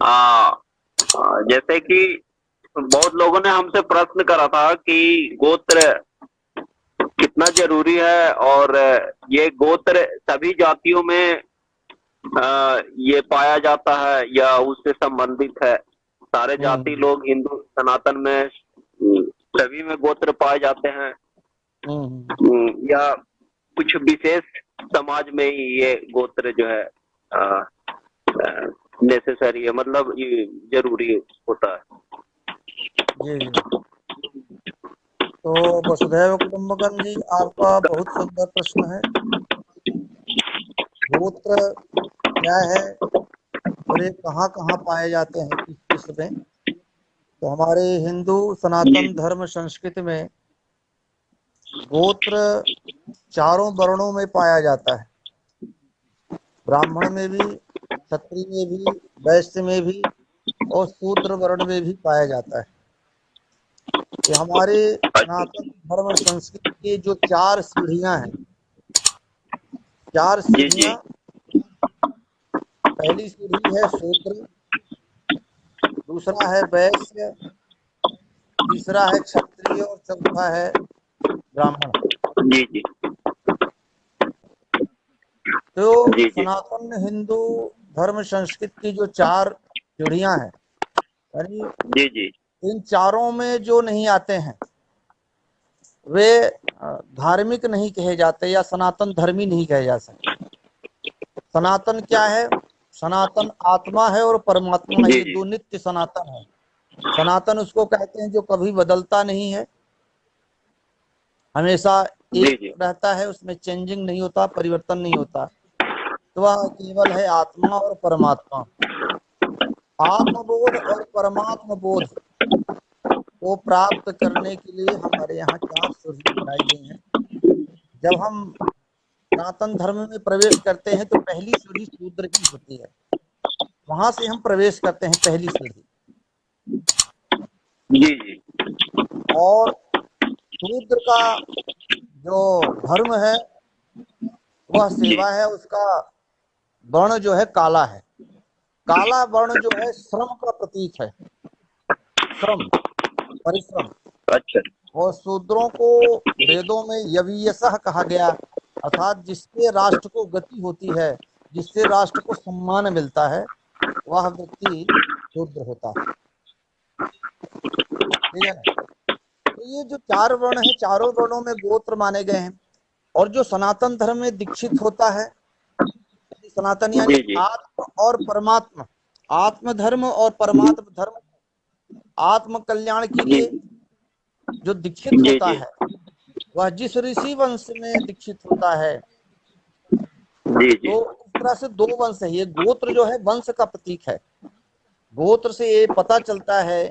आ, जैसे कि बहुत लोगों ने हमसे प्रश्न करा था कि गोत्र कितना जरूरी है, और ये गोत्र सभी जातियों में ये पाया जाता है या उससे संबंधित है। सारे जाति हम्म लोग हिंदू सनातन में सभी में गोत्र पाए जाते हैं, हम्म या कुछ विशेष समाज में ही ये गोत्र जो है नेसेसरी है, मतलब ये जरूरी होता है। जी जी। तो वसुधैव कुटुंबकम जी, आपका बहुत सुंदर प्रश्न है। गोत्र क्या है और ये कहाँ कहाँ पाए जाते हैं, किस किस में? तो हमारे हिंदू जी सनातन धर्म संस्कृति में गोत्र चारों वर्णों में पाया जाता है। ब्राह्मण में भी, क्षत्रिय में भी, वैश्य में भी और शूद्र वर्ण में भी पाया जाता है। ये हमारे अच्छा। सनातन धर्म संस्कृति की जो चार सीढ़ियां हैं, चार जी जी। सीढ़ियां। पहली सीढ़ी है शूद्र, दूसरा है वैश्य, तीसरा है क्षत्रिय और चौथा है ब्राह्मण। जी जी। तो जी जी। सनातन हिंदू धर्म संस्कृति की जो चार सीढ़ियां हैं, यानी जी जी। इन चारों में जो नहीं आते हैं वे धार्मिक नहीं कहे जाते या सनातन धर्मी नहीं कहे जा सकते। सनातन क्या है? सनातन आत्मा है और परमात्मा है, जी ये जी। दो नित्य सनातन है। सनातन उसको कहते हैं जो कभी बदलता नहीं है, हमेशा जी एक जी। रहता है, उसमें चेंजिंग नहीं होता, परिवर्तन नहीं होता। तो वह केवल है आत्मा और परमात्मा। आत्मबोध और परमात्म बोध को प्राप्त करने के लिए हमारे यहाँ चार सीढ़ी बनाई गई हैं। जब हम सनातन धर्म में प्रवेश करते हैं तो पहली सीढ़ी शूद्र की होती है, वहां से हम प्रवेश करते हैं, पहली सीढ़ी। जी जी। और शूद्र का जो धर्म है वह जी सेवा है, उसका वर्ण जो है काला है। काला वर्ण जो है श्रम का प्रतीक है, श्रम, परिश्रम। अच्छा। और शूद्रों को वेदों में यवीयसः कहा गया, अर्थात जिससे राष्ट्र को गति होती है, जिससे राष्ट्र को सम्मान मिलता है, वह व्यक्ति शूद्र होता है। ठीक है ना? तो ये जो चार वर्ण है, चारों वर्णों में गोत्र माने गए हैं। और जो सनातन धर्म में दीक्षित होता है, सनातन यानी जी जी। आत्म और परमात्मा, आत्म धर्म और परमात्म धर्म, आत्म कल्याण के जी लिए जो दीक्षित जी। होता जी है, वह जिस ऋषि वंश में दीक्षित होता है। जी। जी। तो इस तरह से दो वंश है, ये गोत्र जो है वंश का प्रतीक है। गोत्र से ये पता चलता है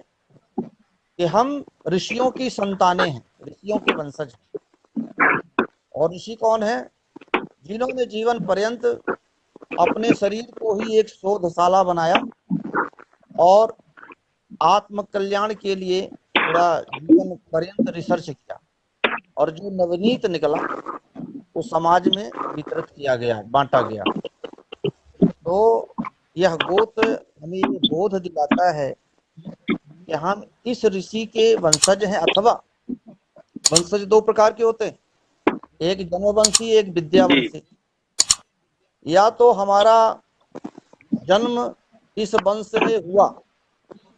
कि हम ऋषियों की संतानें हैं, ऋषियों के वंशज हैं। और ऋषि कौन है? जिन्होंने जीवन पर्यंत अपने शरीर को ही एक शोधशाला बनाया और आत्म कल्याण के लिए पूरा जीवन पर्यंत रिसर्च किया, और जो नवनीत निकला वो समाज में वितरित किया गया, बांटा गया। तो यह गोत्र हमें ये बोध दिलाता है कि हम इस ऋषि के वंशज हैं। अथवा वंशज दो प्रकार के होते हैं, एक जन्मवंशी, एक जी। विद्यावंशी। या तो हमारा जन्म इस वंश में हुआ,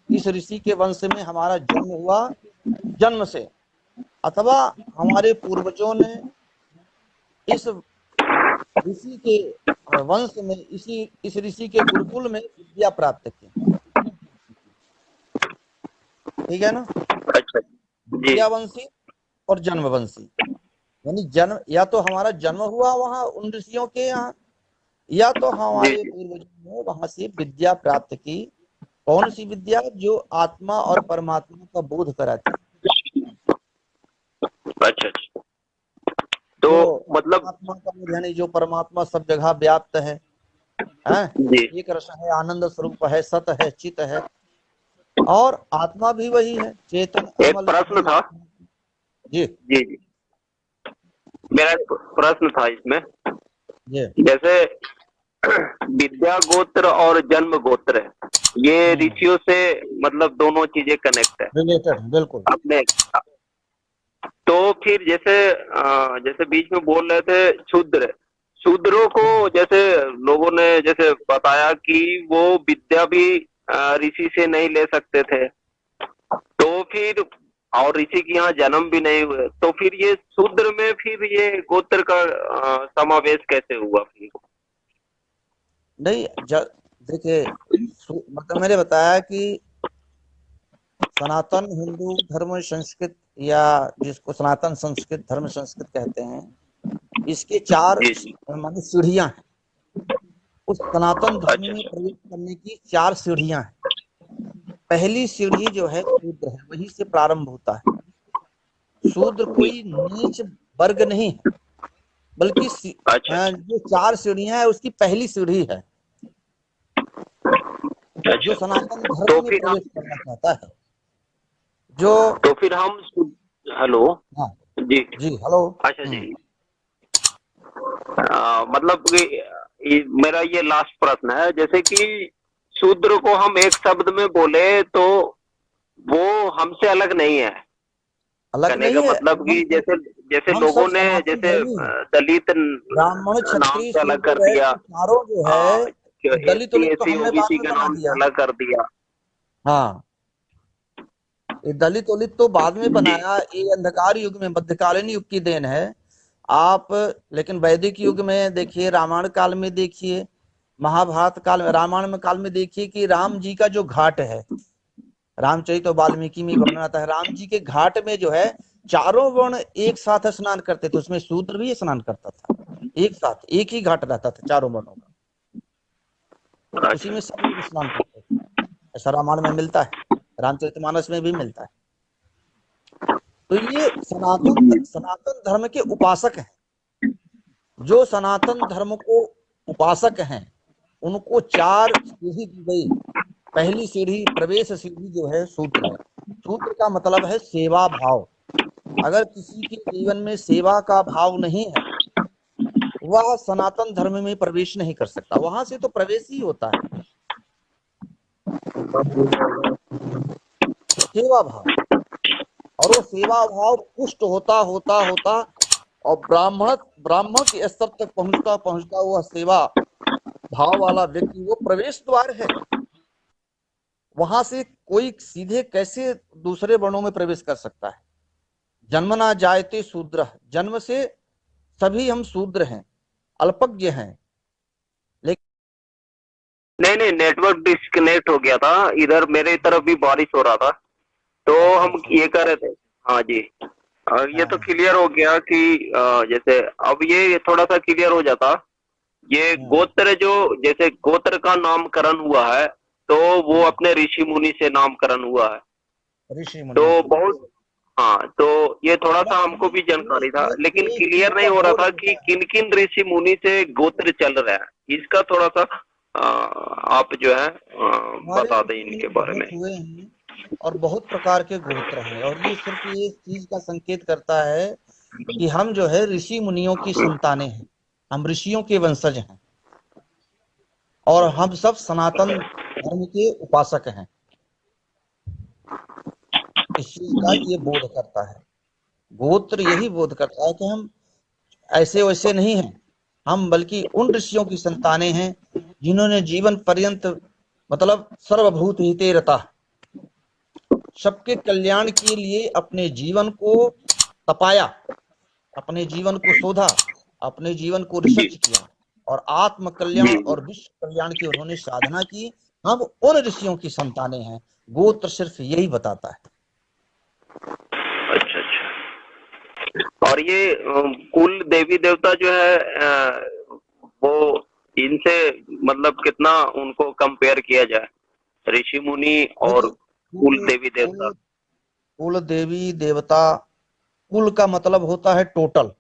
इस ऋषि के वंश में हमारा जन्म हुआ जन्म से, अथवा हमारे पूर्वजों ने इस ऋषि के वंश में, इस ऋषि के गुरुकुल में विद्या प्राप्त की। ठीक है ना? अच्छा। जी विद्यावंशी और जन्मवंशी, यानी जन्म, या तो हमारा जन्म हुआ वहां उन ऋषियों के यहाँ, या तो जी। हमारे जी। पूर्वजों ने वहां से विद्या प्राप्त की। कौन सी विद्या? जो आत्मा और परमात्मा का बोध कराती, अच्छा अच्छा। तो जो मतलब। परमात्मा का बोध, यानी जो परमात्मा सब जगह व्याप्त है, जी। एक रस है, आनंद स्वरूप है, सत है, चित है। और आत्मा भी वही है, चेतन एक अमल प्रश्न अभय था। आत्मा। जी जी जी। मेरा एक प्रश्न था इसमें। जी। जैसे विद्या गोत्र और जन्म गोत्र है, ये ऋषियों से मतलब दोनों चीजें कनेक्ट है रिलेटेड, बिल्कुल। अपने। तो फिर जैसे जैसे बीच में बोल रहे थे शूद्र, शूद्रों को जैसे लोगों ने जैसे बताया कि वो विद्या भी ऋषि से नहीं ले सकते थे, तो फिर और ऋषि के यहाँ जन्म भी नहीं हुए, तो फिर ये शूद्र में फिर ये गोत्र का समावेश कैसे हुआ फिर? नहीं, देखिए, मतलब मैंने बताया कि सनातन हिंदू धर्म संस्कृत, या जिसको सनातन संस्कृत धर्म संस्कृत कहते हैं, इसके 4 जी जी। माने सीढ़ियां हैं। उस सनातन धर्म अच्छा में अच्छा। प्रवेश करने की 4 सीढ़ियां हैं। पहली सीढ़ी जो है शूद्र है, वहीं से प्रारंभ होता है। शूद्र जी। कोई नीच वर्ग नहीं है, बल्कि अच्छा अच्छा जो 4 सीढ़ियां है उसकी पहली सीढ़ी है, जो अच्छा। सनातन तो धर्म में फिर प्रवेश हम करना चाहता है। जो तो फिर हम हेलो। हाँ जी। जी, हेलो। अच्छा जी। मतलब कि मेरा ये लास्ट प्रश्न है, जैसे कि शूद्र को हम एक शब्द में बोले तो वो हमसे अलग नहीं है। अलग कहने का नहीं है। मतलब कि जैसे जैसे हम सब लोगों ने सनातन जैसे धर्मी हैं। दलित ब्राह्मण नाम क्षत्रिय से अलग शूद्र कर दिया, वैश्य चारों जो है, दलित एसटी उलित तो एससी हमने बाद ओबीसी में के बना नाम से दिया। अलग कर दिया। हाँ, ये दलित उलित तो बाद में जी। बनाया, ये अंधकार युग में, मध्यकालीन युग की देन है। आप लेकिन वैदिक युग में देखिए, रामायण काल में देखिए, महाभारत काल में, रामायण में काल में देखिए कि राम जी का जो घाट है, रामचरित और वाल्मीकि में वर्णन आता है, राम जी के घाट में जो है चारों वर्ण एक साथ स्नान करते थे, उसमें शूद्र भी स्नान करता था। एक साथ एक ही घाट रहता था चारों वर्णों का, उसी अच्छा। में सब लोग स्नान करते थे। ऐसा रामायण में मिलता है, रामचरितमानस में भी मिलता है। तो ये सनातन धर्म के उपासक हैं। जो सनातन धर्म को उपासक हैं, उनको 4 सीढ़ी दी गई। पहली सीढ़ी, प्रवेश सीढ़ी जो है शूद्र है। शूद्र का मतलब है सेवा भाव। अगर किसी के जीवन में सेवा का भाव नहीं है, वह सनातन धर्म में प्रवेश नहीं कर सकता। वहां से तो प्रवेश ही होता है, सेवा भाव। और वो सेवा भाव पुष्ट होता होता होता, और ब्राह्मण ब्राह्मण के स्तर तक पहुंचता पहुंचता, वह सेवा भाव वाला व्यक्ति वो प्रवेश द्वार है। वहां से कोई सीधे कैसे दूसरे वर्णों में प्रवेश कर सकता है? जन्मना जायते शूद्र, जन्म से सभी हम शूद्र हैं, अल्पज्ञ हैं। लेकिन नहीं नहीं, नेटवर्क डिस्कनेक्ट हो गया था, इधर मेरे तरफ भी बारिश हो रहा था, तो अच्छा हम अच्छा। ये कर रहे थे। हाँ जी। ये तो हाँ क्लियर हो गया कि जैसे अब ये थोड़ा सा क्लियर हो जाता, ये हाँ। गोत्र जो जैसे गोत्र का नामकरण हुआ है, तो वो अपने ऋषि मुनि से नामकरण हुआ है। ऋषि तो मुनियों से। बहुत, हाँ, तो ये थोड़ा मैं सा हमको भी ये जानकारी था, ये लेकिन ये इस चीज क्लियर नहीं का हो रहा बोध था कि होता है। किन किन ऋषि मुनि से गोत्र चल रहा है, इसका थोड़ा सा आप जो है हमारे बता दें ऋषि मुनि इनके बारे बहुत में। हुए हैं, और बहुत प्रकार के गोत्र हैं, और ये सिर्फ ये चीज का संकेत करता है कि हम जो है ऋषि मुनियों की संतानें हैं, हम ऋषियों के वंशज हैं, और हम सब सनातन धर्म के उपासक हैं। इस चीज का ये बोध करता है। गोत्र यही बोध करता है कि हम ऐसे वैसे नहीं हैं, हम बल्कि उन ऋषियों की संतानें हैं जिन्होंने जीवन पर्यंत, मतलब सर्वभूत हिते रता, सबके कल्याण के लिए अपने जीवन को तपाया, अपने जीवन को शोधा, अपने जीवन को जी रिसर्च किया, और आत्म कल्याण जी। और विश्व कल्याण की उन्होंने साधना की। हम उन ऋषियों की संतानें हैं। गोत्र सिर्फ यही बताता है। अच्छा अच्छा। और ये कुल देवी देवता जो है वो इनसे मतलब कितना उनको कंपेयर किया जाए, ऋषि मुनि और देखिए, कुल कुल देवी देवता? कुल कुल देवी देवता, कुल का मतलब होता है टोटल,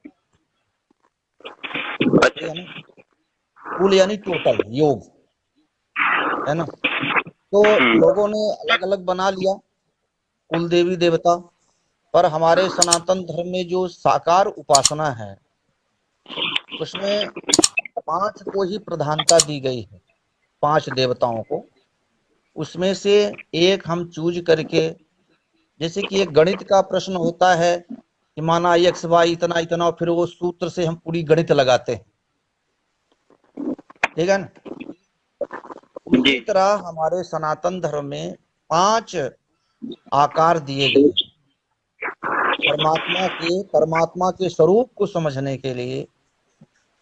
अच्छा है ना? अच्छा। कुल यानी टोटल, योग, है ना? तो लोगों ने अलग अलग बना लिया कुल देवी देवता, पर हमारे सनातन धर्म में जो साकार उपासना है, उसमें 5 को ही प्रधानता दी गई है, 5 देवताओं को। उसमें से एक हम चूज करके, जैसे कि एक गणित का प्रश्न होता है कि माना एक्स वाई इतना इतना, और फिर वो सूत्र से हम पूरी गणित लगाते हैं, ठीक है ना। जी उसी तरह हमारे सनातन धर्म में 5 आकार दिए गए हैं। परमात्मा के स्वरूप को समझने के लिए, जी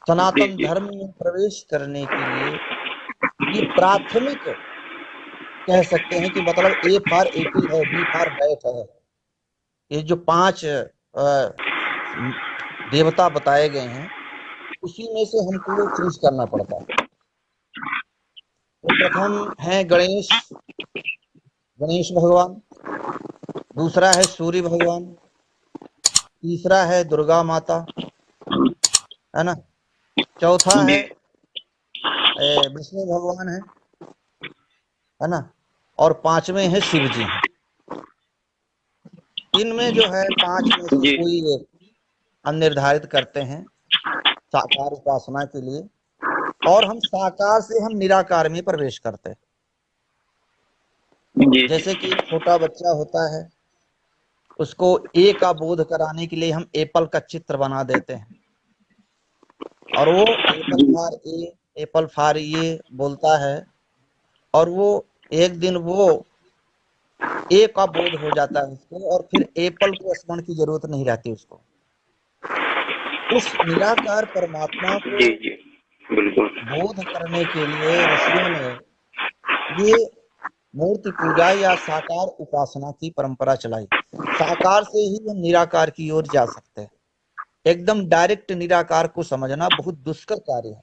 सनातन जी धर्म में प्रवेश करने के लिए, ये प्राथमिक कह सकते हैं कि मतलब ए फॉर एप्पल है, बी फॉर बैट है। ये जो 5 देवता बताए गए हैं, उसी में से हमको चूज करना पड़ता है। तो प्रथम है गणेश, गणेश भगवान। दूसरा है सूर्य भगवान। तीसरा है दुर्गा माता, है ना। चौथा जी है विष्णु भगवान है ना। और 5वें है शिव जी हैं। इनमें जो है 5 में से जी कोई एक हम निर्धारित करते हैं साकार उपासना के लिए, और हम साकार से हम निराकार में प्रवेश करते हैं। जी जी जैसे कि एक छोटा बच्चा होता है, उसको ए का बोध कराने के लिए हम एप्पल का चित्र बना देते हैं, और वो एप्पल फॉर ए बोलता है, और वो एक दिन वो ए का बोध हो जाता है उसको, और फिर एप्पल को स्मरण की जरूरत नहीं रहती उसको। उस निराकार परमात्मा को जी जी बिल्कुल। बोध करने के लिए ऋषियों ने ये मूर्ति पूजा या साकार उपासना की परंपरा चलाई। साकार से ही हम निराकार की ओर जा सकते हैं। एकदम डायरेक्ट निराकार को समझना बहुत दुष्कर कार्य है,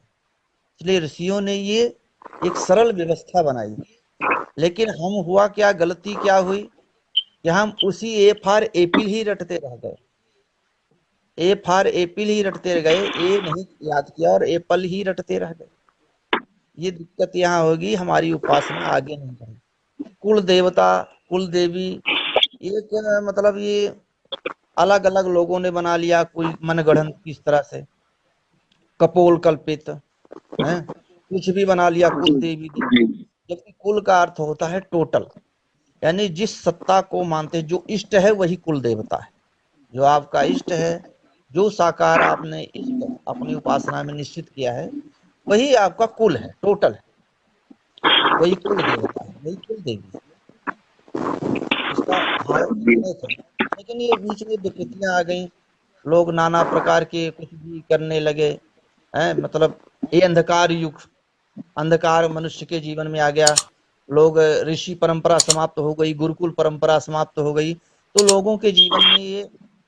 इसलिए ऋषियों ने ये एक सरल व्यवस्था बनाई। लेकिन हम हुआ क्या, गलती क्या हुई कि हम उसी ए फॉर एप्पल ही रटते रह गए। ए फॉर एप्पल ही रटते गए, ए नहीं याद किया और एप्पल ही रटते रह गए। ये दिक्कत यहाँ होगी, हमारी उपासना आगे नहीं बढ़ेगी। कुल देवता, कुल देवी, एक मतलब ये अलग अलग लोगों ने बना लिया, कोई मनगढ़ंत किस तरह से कपोल कल्पित है, कुछ भी बना लिया कुल देवी देवी। जी जबकि कुल का अर्थ होता है टोटल, यानी जिस सत्ता को मानते, जो इष्ट है वही कुल देवता है। जो आपका इष्ट है, जो साकार आपने इष्ट अपनी उपासना में निश्चित किया है, वही आपका कुल है, टोटल है, वही कुल देवता है, वही कुल देवी है। इसका भाव जी अनेक है। लेकिन ये बीच में विकृतियां आ गई, लोग नाना प्रकार के कुछ भी करने लगे हैं। मतलब ये अंधकार युग, अंधकार मनुष्य के जीवन में आ गया। लोग ऋषि परंपरा समाप्त हो गई, गुरुकुल परंपरा समाप्त हो गई, तो लोगों के जीवन में ये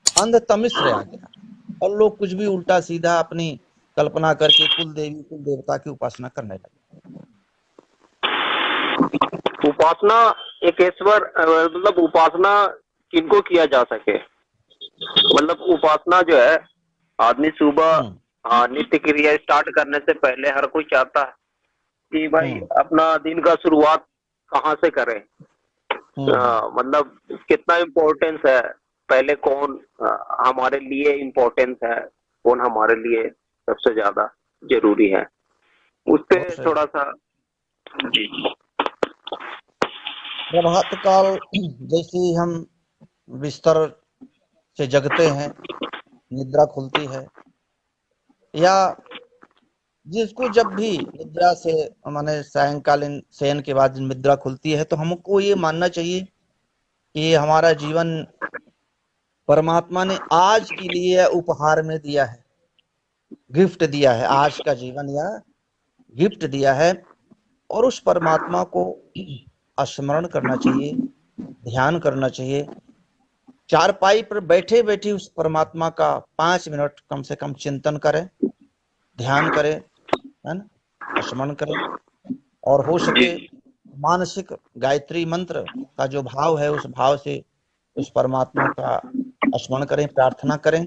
अंधतमिश्र आ गया, और लोग कुछ भी उल्टा सीधा अपनी कल्पना करके कुल देवी कुल देवता की उपासना करने लगे। उपासना एक ईश्वर मतलब उपासना किनको किया जा सके, मतलब उपासना जो है आदमी सुबह हम्म नित्य क्रिया स्टार्ट करने से पहले हर कोई चाहता है कि भाई हम्म अपना दिन का शुरुआत कहाँ से करें। हम्म मतलब कितना इम्पोर्टेंस है, पहले कौन हमारे लिए इम्पोर्टेंस है, कौन हमारे लिए सबसे ज्यादा जरूरी है, उस पे बहुत सही। थोड़ा सा। जी प्रभात काल जैसे ही हम बिस्तर से जगते हैं, निद्रा खुलती है, या जिसको जब भी निद्रा से माने सायंकालीन शयन के बाद निद्रा खुलती है, तो हमको ये मानना चाहिए कि ये हमारा जीवन परमात्मा ने आज के लिए उपहार में दिया है, गिफ्ट दिया है, आज का जीवन या गिफ्ट दिया है। और उस परमात्मा को स्मरण करना चाहिए, ध्यान करना चाहिए। चारपाई पर बैठे बैठे उस परमात्मा का 5 मिनट कम से कम चिंतन करें, ध्यान करें, है ना, स्मरण करें। और हो जी सके मानसिक गायत्री मंत्र का जो भाव है, उस भाव से उस परमात्मा का स्मरण करें, प्रार्थना करें।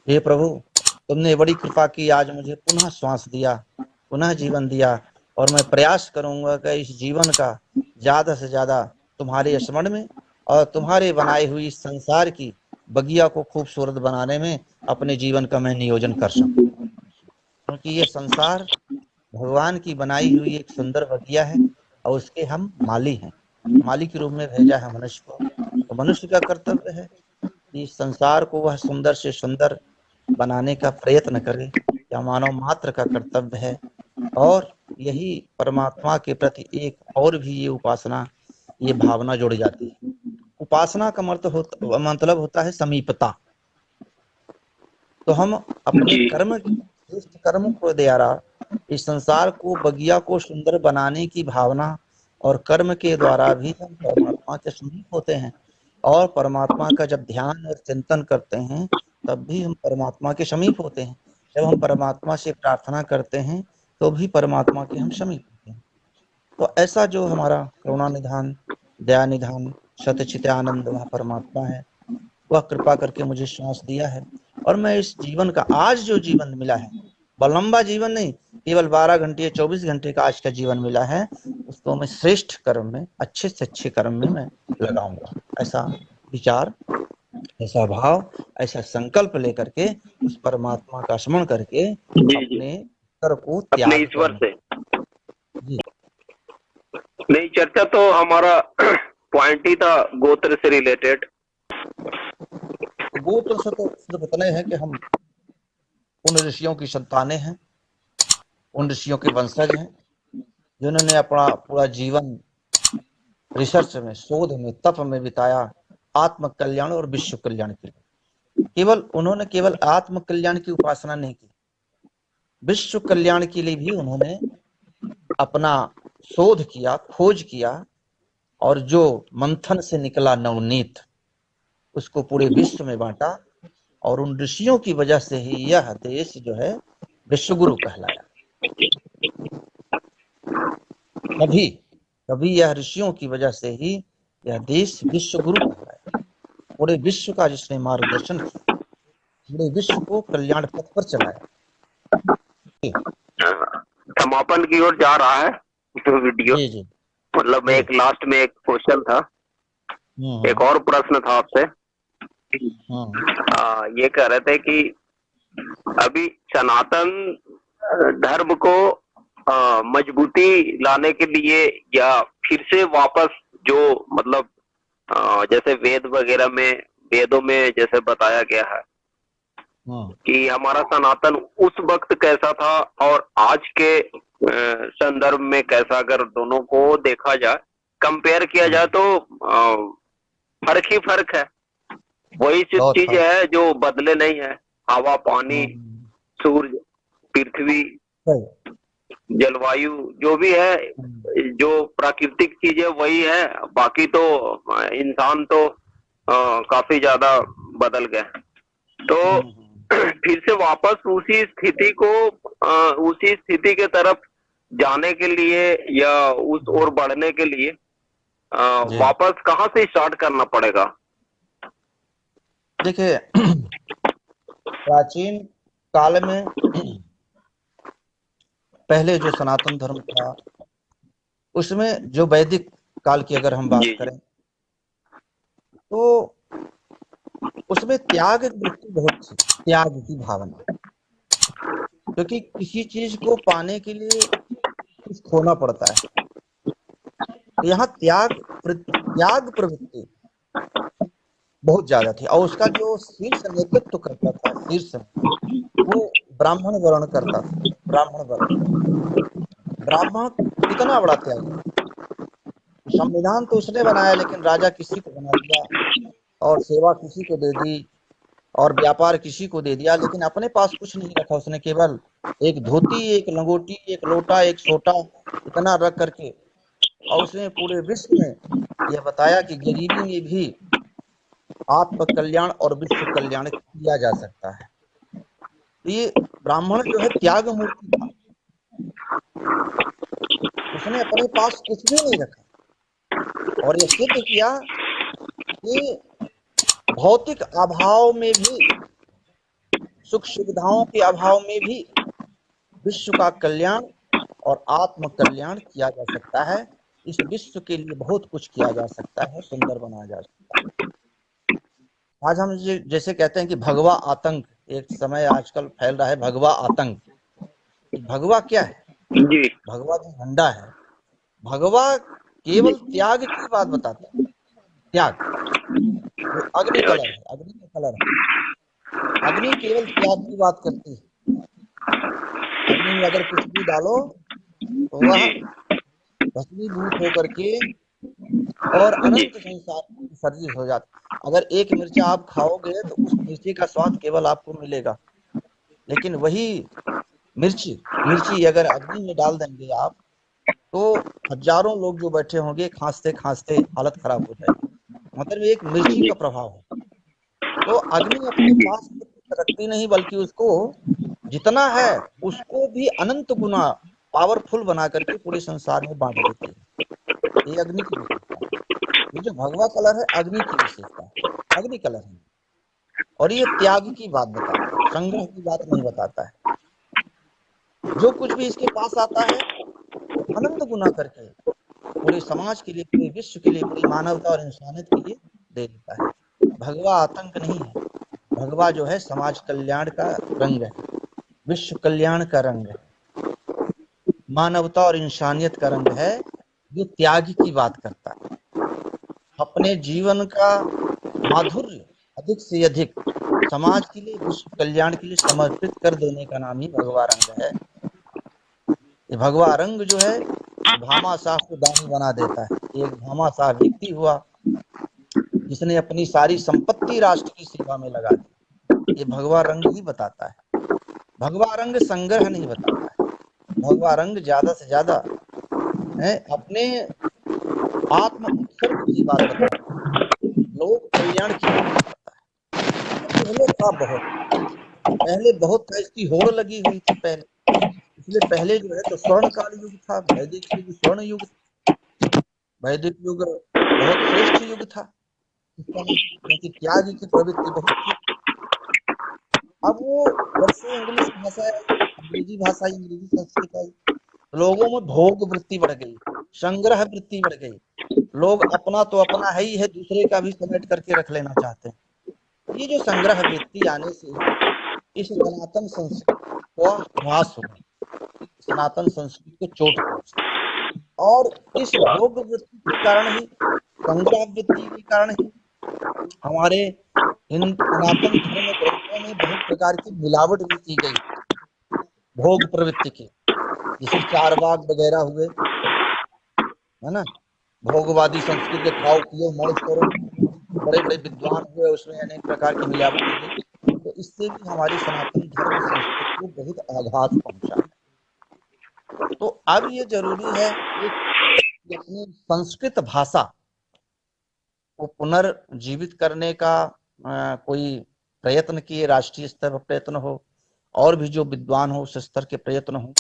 हे प्रभु, तुमने बड़ी कृपा की, आज मुझे पुनः श्वास दिया, पुनः जीवन दिया, और मैं प्रयास करूंगा कि इस जीवन का ज्यादा से ज्यादा तुम्हारे स्मरण में और तुम्हारे बनाई हुई इस संसार की बगिया को खूबसूरत बनाने में अपने जीवन का मैं नियोजन कर सकूं। क्योंकि ये संसार भगवान की बनाई हुई एक सुंदर बगिया है, और उसके हम माली हैं। माली के रूप में भेजा है मनुष्य को। तो मनुष्य का कर्तव्य है कि संसार को वह सुंदर से सुंदर बनाने का प्रयत्न करे, या मानव मात्र का कर्तव्य है। और यही परमात्मा के प्रति एक और भी ये उपासना, ये भावना जुड़ जाती है। उपासना का मतलब होता है समीपता। तो हम अपने जी कर्म, श्रेष्ठ कर्म को द्वारा इस संसार को, बगिया को सुंदर बनाने की भावना और कर्म के द्वारा भी हम परमात्मा के समीप होते हैं। और परमात्मा का जब ध्यान और चिंतन करते हैं तब भी हम परमात्मा के समीप होते हैं। जब हम परमात्मा से प्रार्थना करते हैं तो भी परमात्मा के हम समीप होते हैं। तो ऐसा जो हमारा करुणा निधान, दया निधान, सतचित आनंद वह परमात्मा है, वह कृपा करके मुझे श्वास दिया है। और मैं इस जीवन का, आज जो जीवन मिला है, लंबा जीवन नहीं, केवल 12 घंटे या 24 घंटे का आज का जीवन मिला है, उसको मैं श्रेष्ठ कर्म में, अच्छे से अच्छे कर्म में मैं लगाऊंगा। ऐसा विचार, ऐसा भाव, ऐसा संकल्प लेकर के उस परमात्मा का स्मरण करके जी जी, अपने कर को अपने त्याग ईश्वर करने। से। जी, नहीं, चर्चा तो हमारा पॉइंट ही था गोत्र से रिलेटेड। तो गोत्र से तो सिर्फ इतना है कि हम उन ऋषियों की संतानें हैं, उन ऋषियों के वंशज हैं जिन्होंने अपना पूरा जीवन रिसर्च में, शोध में, तप में बिताया, आत्म कल्याण और विश्व कल्याण के लिए। केवल उन्होंने केवल आत्म कल्याण की उपासना नहीं की, विश्व कल्याण के लिए भी उन्होंने अपना शोध किया, खोज किया, और जो मंथन से निकला नवनीत उसको पूरे विश्व में बांटा। और उन ऋषियों की वजह से ही यह देश जो है विश्वगुरु कहलाया। कभी कभी यह ऋषियों की वजह से ही यह देश विश्वगुरु कहलाया। पूरे विश्व का जिसने मार्गदर्शन किया, पूरे विश्व को कल्याण पथ पर चलाया। समापन की ओर जा रहा है तो वीडियो, जी जी मतलब जी। एक लास्ट में एक क्वेश्चन था, एक और प्रश्न था आपसे। ये कह रहे थे कि अभी सनातन धर्म को मजबूती लाने के लिए, या फिर से वापस जो मतलब जैसे वेद वगैरह में, वेदों में जैसे बताया गया है कि हमारा सनातन उस वक्त कैसा था और आज के संदर्भ में कैसा, अगर दोनों को देखा जाए, कंपेयर किया जाए तो फर्क ही फर्क है। वही बहुत चीज फर्क। है जो बदले नहीं है। हवा, पानी, सूर्य, पृथ्वी, जलवायु, जो भी है, जो प्राकृतिक चीज है वही है। बाकी तो इंसान तो काफी ज्यादा बदल गए। तो फिर से वापस उसी स्थिति को, उसी स्थिति के तरफ जाने के लिए या उस ओर बढ़ने के लिए वापस कहाँ से स्टार्ट करना पड़ेगा? देखिए, प्राचीन काल में पहले जो सनातन धर्म था, उसमें जो वैदिक काल की अगर हम बात करें तो उसमें त्याग की वृत्ति बहुत थी, त्याग की भावना। क्योंकि किसी चीज को पाने के लिए कुछ खोना पड़ता है। तो यहाँ त्याग प्रवृत्ति बहुत ज्यादा थी। और उसका जो शीर्ष नेतृत्व करता था, शीर्ष में, वो ब्राह्मण वर्ण करता था। ब्राह्मण वर्ण, ब्राह्मण कितना बड़ा त्यागी। संविधान तो उसने बनाया, लेकिन राजा किसी को बना दिया, और सेवा किसी को दे दी, और व्यापार किसी को दे दिया, लेकिन अपने पास कुछ नहीं रखा उसने। केवल एक धोती, एक लंगोटी, एक लोटा, एक सोटा, इतना रख करके, और उसने पूरे विश्व में यह बताया कि गरीबी में भी आत्म कल्याण और विश्व कल्याण किया जा सकता है। तो ये ब्राह्मण जो है त्याग मूर्ति था। उसने अपने पास कुछ भी नहीं रखा, और ये सिद्ध किया कि भौतिक अभाव में भी, सुख सुविधाओं के अभाव में भी विश्व का कल्याण और आत्म कल्याण किया जा सकता है। इस विश्व के लिए बहुत कुछ किया जा सकता है, सुंदर बनाया जा सकता है। आज हम जैसे कहते हैं कि भगवा आतंक, एक समय आजकल फैल रहा है भगवा आतंक। भगवा क्या है? जी भगवा जो झंडा है, भगवा केवल त्याग की बात बताता है, त्याग। जो अग्नि कलर है, अग्नि का कलर है, अग्नि केवल त्याग की बात करती है। अग्नि में अगर कुछ भी डालो तो वह जी भस्मीभूत होकर के और जी अनंत संसार में विसर्जित हो जाता। अगर एक मिर्चा आप खाओगे तो उस मिर्ची का स्वाद केवल आपको मिलेगा, लेकिन वही मिर्ची मिर्ची अगर अग्नि में डाल देंगे आप, तो हजारों लोग जो बैठे होंगे खांसते खांसते हालत खराब हो जाएगी। मतलब एक मिर्ची जी का प्रभाव है। तो अग्नि अपने पास में कुछ रखती नहीं, बल्कि उसको जितना है उसको भी अनंत गुना पावरफुल बना करके पूरे संसार में बांट देती है। ये अग्नि की विशेषता है। ये जो भगवा कलर है अग्नि की विशेषता है, अग्नि कलर है। और ये त्याग की बात बताता है, संग्रह की बात नहीं बताता है। जो कुछ भी इसके पास आता है वो अनंत गुना करके पूरे समाज के लिए, पूरे विश्व के लिए, पूरी मानवता और इंसानियत के लिए दे देता है। भगवा आतंक नहीं है, भगवा जो है समाज कल्याण का रंग है, विश्व कल्याण का रंग है, मानवता और इंसानियत का रंग है, जो त्याग की बात करता है। अपने जीवन का माधुर्य अधिक से अधिक समाज के लिए, विश्व कल्याण के लिए समर्पित कर देने का नाम ही भगवा रंग है। ये भगवा रंग जो है भामाशाह को दानी बना देता है। एक भामाशाह व्यक्ति हुआ जिसने अपनी सारी संपत्ति राष्ट्र की सेवा में लगा दी। ये भगवा रंग ही बताता है। भगवा रंग संग्रह नहीं बताता है, भगवा रंग ज्यादा से ज्यादा है अपने आत्म उत्सर्ग की बात बताता है, लोक कल्याण की बात बताता है। पहले था बहुत, पहले बहुत था, इसकी होड़ लगी हुई थी पहले। इसलिए पहले जो है तो स्वर्ण काल युग था, वैदिक युग स्वर्ण युग, वैदिक युग बहुत श्रेष्ठ युग था इस समय, क्योंकि त्याग की प्रवृत्ति बहुत थी। अब वो जब से इंग्लिश भाषा आई, अंग्रेजी भाषा आई, अंग्रेजी संस्कृत आई, लोगों में भोग वृत्ति बढ़ गई, संग्रह वृत्ति बढ़ गई। लोग अपना तो अपना है ही है, दूसरे का भी समेट करके रख लेना चाहते हैं। ये जो संग्रह वृत्ति आने से इस सनातन संस्कृति को ह्रास हुआ, सनातन संस्कृति को चोट पहुंची। और इस भोग वृत्ति के कारण ही, संग्रह वृत्ति के कारण ही हमारे हिंदू सनातन धर्म ग्रंथों में बहुत प्रकार की मिलावट भी की गई भोग प्रवृत्ति की। जैसे चारवाक वगैरह हुए, है ना, भोगवादी संस्कृति, खाओ पियो मौज करो, बड़े बड़े विद्वान हुए, उसमें अनेक प्रकार की मिलावट की गई। तो इससे भी हमारी सनातन धर्म संस्कृति को बहुत आघात पहुंचा है। तो अब ये जरूरी है कि अपनी संस्कृत भाषा को पुनर्जीवित करने का कोई प्रयत्न किए, राष्ट्रीय स्तर पर प्रयत्न हो, और भी जो विद्वान हो उस स्तर के प्रयत्न हो,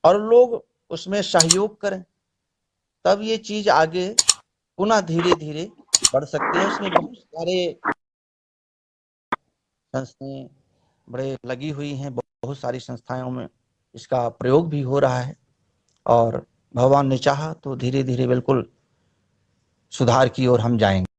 और लोग उसमें सहयोग करें, तब ये चीज आगे पुनः धीरे धीरे बढ़ सकती है। इसमें बहुत सारे संस्थाएं बड़े लगी हुई हैं, बहुत सारी संस्थाओं में इसका प्रयोग भी हो रहा है, और भगवान ने चाहा तो धीरे धीरे बिल्कुल सुधार की ओर हम जाएंगे।